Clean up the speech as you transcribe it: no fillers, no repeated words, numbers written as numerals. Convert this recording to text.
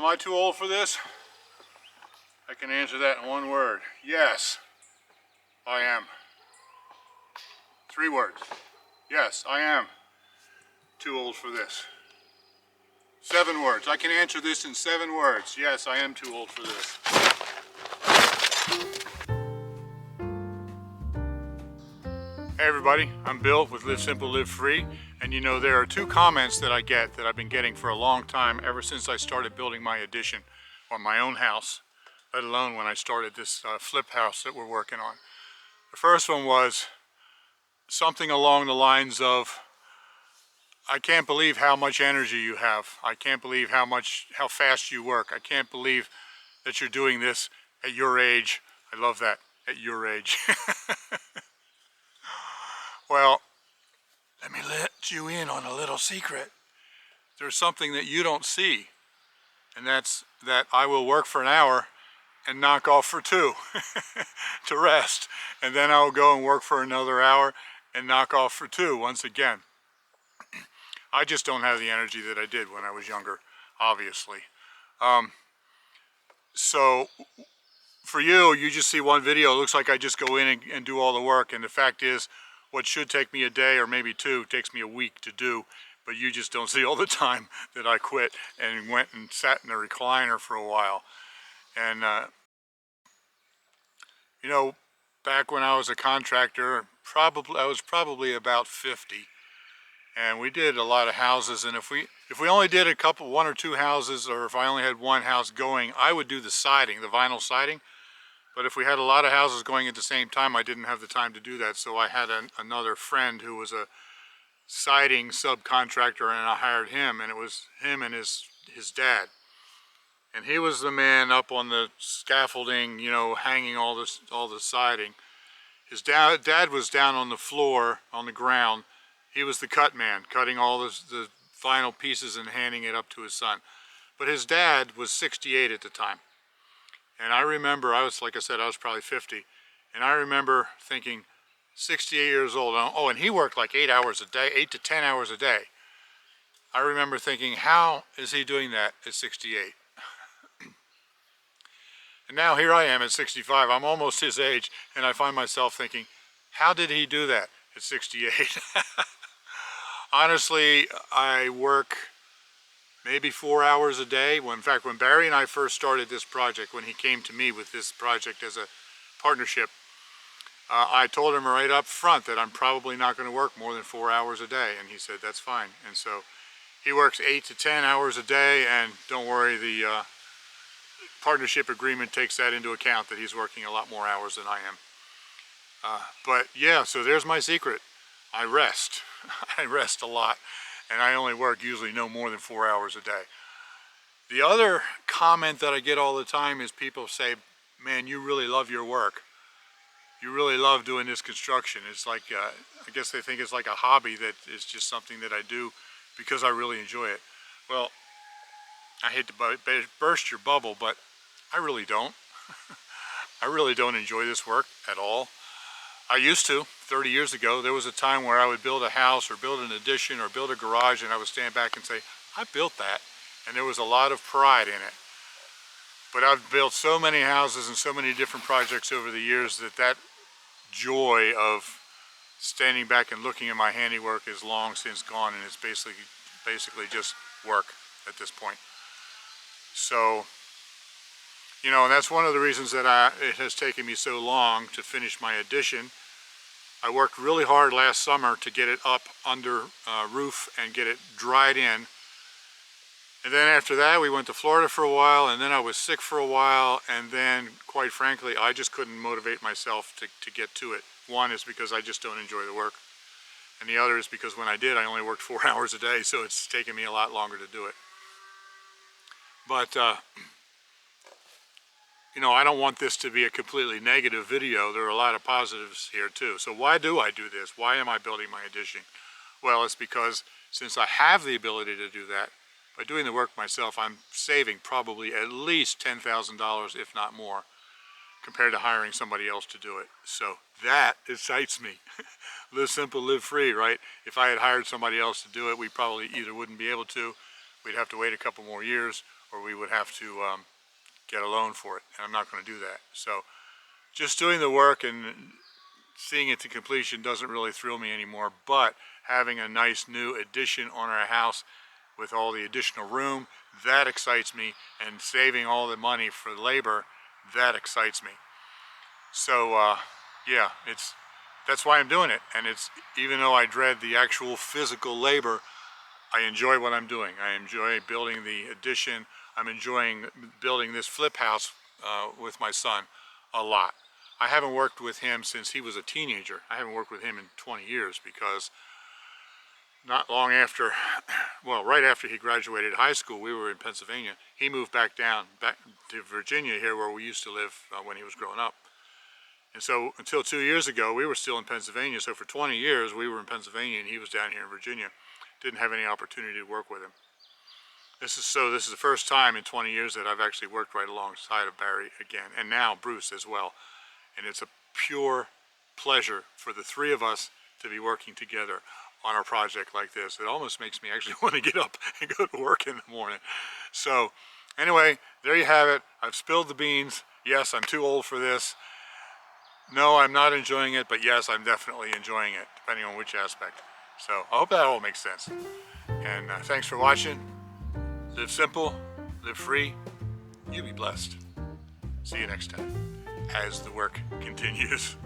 I too old for this? I can answer that in one word. Yes, I am. 3 words. Yes, I am too old for this. 7 words. I can answer this in 7 words. Yes, I am too old for this. Hey everybody, I'm Bill with Live Simple, Live Free. And you know, there are 2 comments that I get that I've been getting for a long time, ever since I started building my addition on my own house, let alone when I started this flip house that we're working on. The first one was something along the lines of, I can't believe how much energy you have. I can't believe how fast you work. I can't believe that you're doing this at your age. I love that, at your age. Well, let me let you in on a little secret. There's something that you don't see, and that's that I will work for an hour and knock off for 2 to rest, and then I'll go and work for another hour and knock off for 2 once again. I just don't have the energy that I did when I was younger, obviously. So for you just see one video. It looks like I just go in and do all the work, and the fact is, what should take me a day or maybe 2 takes me a week to do, but you just don't see all the time that I quit and went and sat in a recliner for a while. And you know, back when I was a contractor, I was probably about 50, and we did a lot of houses, and if we only did 1 or 2 houses, or if I only had 1 house going, I would do the siding, the vinyl siding. But if we had a lot of houses going at the same time, I didn't have the time to do that, so I had another friend who was a siding subcontractor, and I hired him, and it was him and his dad. And he was the man up on the scaffolding, you know, hanging all the siding. His dad was down on the floor, on the ground. He was the cut man, cutting all the vinyl pieces and handing it up to his son. But his dad was 68 at the time. And I remember, like I said, I was probably 50. And I remember thinking, 68 years old, oh, and he worked like 8 hours a day, 8 to 10 hours a day. I remember thinking, how is he doing that at 68? And now here I am at 65, I'm almost his age, and I find myself thinking, how did he do that at 68? Honestly, I work maybe 4 hours a day. In fact, when Barry and I first started this project, when he came to me with this project as a partnership, I told him right up front that I'm probably not going to work more than 4 hours a day, and he said that's fine. And so he works 8 to 10 hours a day, and don't worry, the partnership agreement takes that into account, that he's working a lot more hours than I am. But yeah, so there's my secret. I rest. I rest a lot, and I only work usually no more than 4 hours a day. The other comment that I get all the time is people say, man, you really love your work. You really love doing this construction. It's like, I guess they think it's like a hobby, that is just something that I do because I really enjoy it. Well, I hate to burst your bubble, but I really don't. I really don't enjoy this work at all. I used to. 30 years ago, there was a time where I would build a house or build an addition or build a garage, and I would stand back and say, I built that. And there was a lot of pride in it. But I've built so many houses and so many different projects over the years that joy of standing back and looking at my handiwork is long since gone, and it's basically just work at this point. So, you know, and that's one of the reasons that it has taken me so long to finish my addition. I worked really hard last summer to get it up under roof and get it dried in. And then after that, we went to Florida for a while, and then I was sick for a while, and then, quite frankly, I just couldn't motivate myself to get to it. One is because I just don't enjoy the work, and the other is because when I did, I only worked 4 hours a day, so it's taken me a lot longer to do it. But, you know, I don't want this to be a completely negative video. There are a lot of positives here too. So why do I do this? Why am I building my addition? Well, it's because since I have the ability to do that, by doing the work myself, I'm saving probably at least $10,000, if not more, compared to hiring somebody else to do it. So that excites me. Live simple, live free, right? If I had hired somebody else to do it, we probably either wouldn't be able to, we'd have to wait a couple more years, or we would have to get a loan for it, and I'm not going to do that. So just doing the work and seeing it to completion doesn't really thrill me anymore, but having a nice new addition on our house with all the additional room, that excites me, and saving all the money for labor, that excites me. So yeah, that's why I'm doing it. And it's, even though I dread the actual physical labor, I enjoy what I'm doing. I enjoy building the addition. I'm enjoying building this flip house with my son a lot. I haven't worked with him since he was a teenager. I haven't worked with him in 20 years because not long after, well, right after he graduated high school, we were in Pennsylvania. He moved back to Virginia here where we used to live when he was growing up. And so until 2 years ago, we were still in Pennsylvania. So for 20 years, we were in Pennsylvania and he was down here in Virginia. Didn't have any opportunity to work with him. This is the first time in 20 years that I've actually worked right alongside of Barry again, and now Bruce as well. And it's a pure pleasure for the three of us to be working together on a project like this. It almost makes me actually want to get up and go to work in the morning. So anyway, there you have it. I've spilled the beans. Yes, I'm too old for this. No, I'm not enjoying it, but yes, I'm definitely enjoying it, depending on which aspect. So I hope that all makes sense. And thanks for watching. Live simple, live free, you be blessed. See you next time as the work continues.